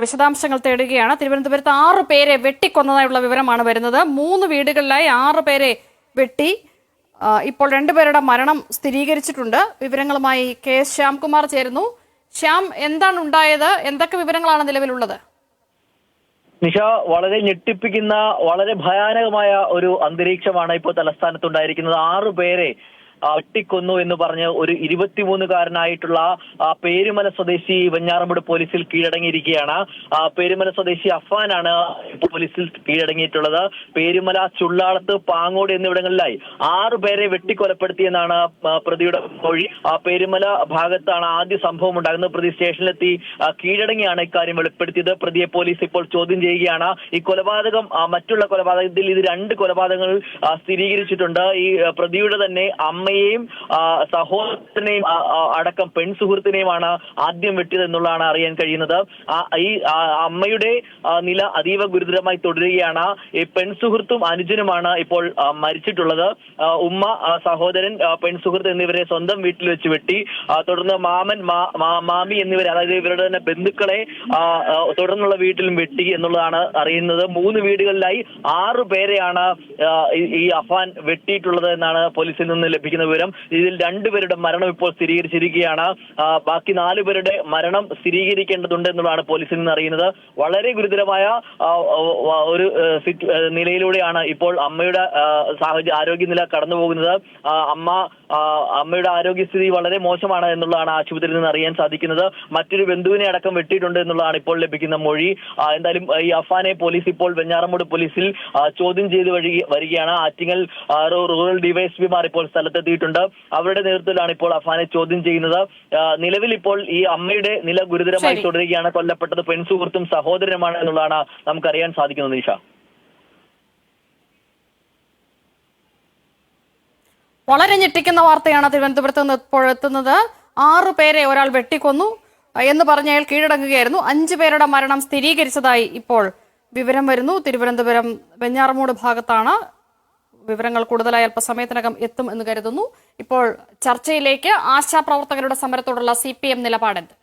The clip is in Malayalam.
വിശദാംശങ്ങൾ തേടുകയാണ്. തിരുവനന്തപുരത്ത് 6 പേരെ വെട്ടിക്കൊന്നതായുള്ള വിവരമാണ് വരുന്നത്. 3 വീടുകളിലായി 6 പേരെ വെട്ടി. ഇപ്പോൾ 2 പേരുടെ മരണം സ്ഥിരീകരിച്ചിട്ടുണ്ട്. വിവരങ്ങളുമായി KS ശ്യാംകുമാർ ചേരുന്നു. ശ്യാം, എന്താണ് ഉണ്ടായത്? എന്തൊക്കെ വിവരങ്ങളാണ് നിലവിലുള്ളത്? നിഷ, വളരെ ഞെട്ടിപ്പിക്കുന്ന, വളരെ ഭയാനകമായ ഒരു അന്തരീക്ഷമാണ് ഇപ്പോൾ തലസ്ഥാനത്തുണ്ടായിരിക്കുന്നത്. 6 പേരെ വെട്ടിക്കൊന്നു എന്ന് പറഞ്ഞ് ഒരു 23-കാരനായിട്ടുള്ള പേരുമല സ്വദേശി വെഞ്ഞാറമൂട് പോലീസിൽ കീഴടങ്ങിയിരിക്കുകയാണ്. പേരുമല സ്വദേശി അഫാനാണ് പോലീസിൽ കീഴടങ്ങിയിട്ടുള്ളത്. പേരുമല, ചുള്ളാളത്ത്, പാങ്ങോട് എന്നിവിടങ്ങളിലായി 6 പേരെ വെട്ടിക്കൊലപ്പെടുത്തിയെന്നാണ് പ്രതിയുടെ മൊഴി. പേരുമല ഭാഗത്താണ് ആദ്യ സംഭവം ഉണ്ടാകുന്നത്. പ്രതി സ്റ്റേഷനിലെത്തി കീഴടങ്ങിയാണ് ഇക്കാര്യം വെളിപ്പെടുത്തിയത്. പ്രതിയെ പോലീസ് ഇപ്പോൾ ചോദ്യം ചെയ്യുകയാണ്. ഈ കൊലപാതകം, മറ്റുള്ള കൊലപാതകത്തിൽ ഇത് 2 കൊലപാതകങ്ങൾ സ്ഥിരീകരിച്ചിട്ടുണ്ട്. ഈ പ്രതിയുടെ തന്നെ അമ്മയെയും സഹോദരനെയും അടക്കം പെൺസുഹൃത്തിനെയുമാണ് ആദ്യം വെട്ടിയത് എന്നുള്ളതാണ് അറിയാൻ കഴിയുന്നത്. ഈ അമ്മയുടെ നില അതീവ ഗുരുതരമായി തുടരുകയാണ്. ഈ പെൺസുഹൃത്തും അനുജനുമാണ് ഇപ്പോൾ മരിച്ചിട്ടുള്ളത്. ഉമ്മ, സഹോദരൻ, പെൺസുഹൃത്ത് എന്നിവരെ സ്വന്തം വീട്ടിൽ വെച്ച് വെട്ടി. തുടർന്ന് മാമൻ, മാമി എന്നിവരെ, അതായത് ഇവരുടെ തന്നെ ബന്ധുക്കളെ തുടർന്നുള്ള വീട്ടിലും വെട്ടി എന്നുള്ളതാണ് അറിയുന്നത്. 3 വീടുകളിലായി 6 പേരെയാണ് ഈ അഫാൻ വെട്ടിയിട്ടുള്ളത് എന്നാണ് പോലീസിൽ നിന്ന് ലഭിക്കുന്ന വിവരം. ഇതിൽ 2 പേരുടെ മരണം ഇപ്പോൾ സ്ഥിരീകരിച്ചിരിക്കുകയാണ്. ബാക്കി 4 പേരുടെ മരണം സ്ഥിരീകരിക്കേണ്ടതുണ്ട് എന്നുള്ളതാണ് പോലീസിൽ നിന്ന് അറിയുന്നത്. വളരെ ഗുരുതരമായ ഒരു നിലയിലൂടെയാണ് ഇപ്പോൾ അമ്മയുടെ ആരോഗ്യനില കടന്നുപോകുന്നത്. അമ്മയുടെ ആരോഗ്യസ്ഥിതി വളരെ മോശമാണ് എന്നുള്ളതാണ് ആശുപത്രിയിൽ നിന്ന് അറിയാൻ സാധിക്കുന്നത്. മറ്റൊരു ബന്ധുവിനെ അടക്കം വെട്ടിയിട്ടുണ്ട് എന്നുള്ളതാണ് ഇപ്പോൾ ലഭിക്കുന്ന മൊഴി. എന്തായാലും ഈ അഫാനെ പോലീസ് ഇപ്പോൾ വെഞ്ഞാറമൂട് പോലീസിൽ ചോദ്യം ചെയ്ത് വരികയാണ്. ആറ്റിങ്ങൽ റൂറൽ ഡിവൈഎസ്പിമാർ ഇപ്പോൾ സ്ഥലത്തെത്തിയിട്ടുണ്ട്. അവരുടെ നേതൃത്വത്തിലാണ് ഇപ്പോൾ അഫാനെ ചോദ്യം ചെയ്യുന്നത്. നിലവിൽ ഇപ്പോൾ ഈ അമ്മയുടെ നില ഗുരുതരമായി തുടരുകയാണ്. കൊല്ലപ്പെട്ടത് പെൺസുഹൃത്തും സഹോദരനുമാണ് എന്നുള്ളതാണ് നമുക്കറിയാൻ സാധിക്കുന്നത്. നിഷ, വളരെ ഞെട്ടിക്കുന്ന വാർത്തയാണ് തിരുവനന്തപുരത്ത് നിന്ന് ഇപ്പോൾ എത്തുന്നത്. 6 പേരെ ഒരാൾ വെട്ടിക്കൊന്നു എന്ന് പറഞ്ഞ് അയാൾ കീഴടങ്ങുകയായിരുന്നു. 5 പേരുടെ മരണം സ്ഥിരീകരിച്ചതായി ഇപ്പോൾ വിവരം വരുന്നു. തിരുവനന്തപുരം വെഞ്ഞാറമൂട് ഭാഗത്താണ്. വിവരങ്ങൾ കൂടുതലായി അല്പസമയത്തിനകം എത്തും എന്ന് കരുതുന്നു. ഇപ്പോൾ ചർച്ചയിലേക്ക്. ആശാപ്രവർത്തകരുടെ സമരത്തോടുള്ള CPM നിലപാടെന്ത്?